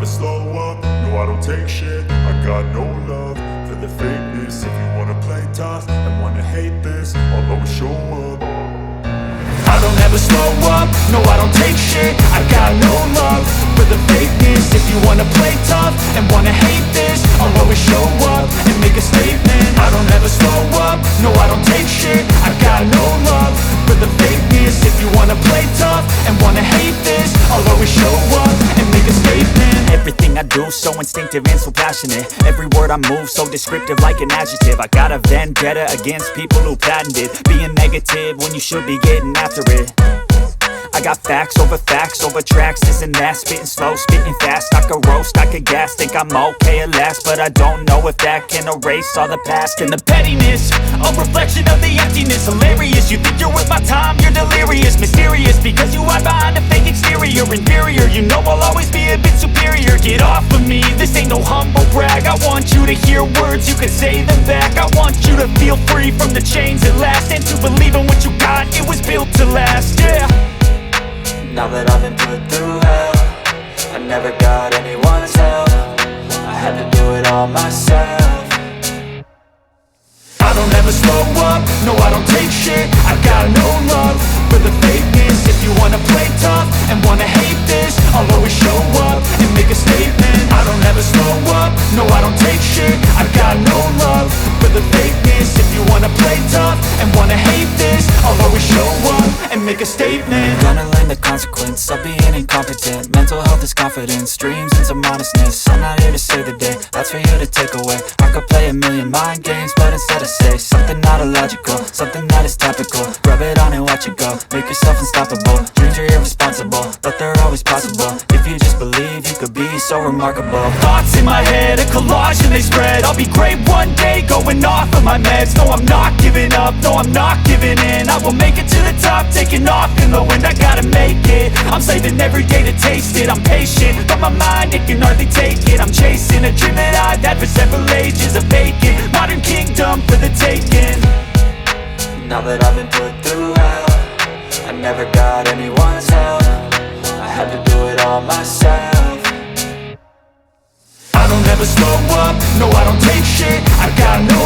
slow up, no I don't take shit. I got no love for the fakeness. If you wanna play tough and wanna hate this, I'll always show up. I don't ever slow up, no I don't take shit. I got no love for the fakeness. If you wanna play tough and wanna hate this, I'll always show up and make a statement. I don't ever slow up, no I don't take shit. I got no love for the fakeness. If you wanna play tough and wanna hate this, I'll always show up and make a statement. Everything I do so instinctive and so passionate. Every word I move so descriptive like an adjective. I got a vendetta against people who patented being negative when you should be getting after it. I got facts over tracks, this and that. Spitting slow, spitting fast, I could roast, I could gas. Think I'm okay at last, but I don't know if that can erase all the past. And the pettiness, a reflection of the emptiness. Hilarious, you think you're worth my time, you're delirious. Mysterious, because you hide behind a fake exterior. Inferior, you know I'll always be a bit superior. Get off of me, this ain't no humble brag. I want you to hear words, you can say them back. I want you to feel free from the chains at last, and to believe in what you got, it was built to last, yeah. Now that I've been put through hell, I never got anyone's help. I had to do it all myself. I don't ever slow up, no I don't take shit. I got no love for the fakeness. If you wanna play tough and wanna hate this, I'll always show up and make a statement. I don't ever slow up, no I don't take shit. I got no love for the fakeness. If you wanna play tough and wanna hate this, I'll always show up and make a statement. Gonna learn the consequence of being incompetent. Mental health is confidence, dreams and some honestness. I'm not here to save the day, that's for you to take away. I could play a million mind games, but instead I say something not illogical, something that is topical. Rub it on and watch it go, make yourself unstoppable. Dreams are irresponsible, but they're always possible. If you just believe, you could be so remarkable. Thoughts in my head, a collage and they spread. I'll be great one day, going off of my meds. No, I'm not giving up, no, I'm not giving in. I will make it to the top, taking off in the wind. I gotta make it, I'm saving every day to taste it. I'm patient, but my mind, it can hardly take it. I'm chasing a dream that I've had for several ages. A vacant, modern kingdom for the taking. Now that I've been put through hell, I never got anyone's help. I had to do it all myself. I don't ever slow up, no I don't take shit. I got no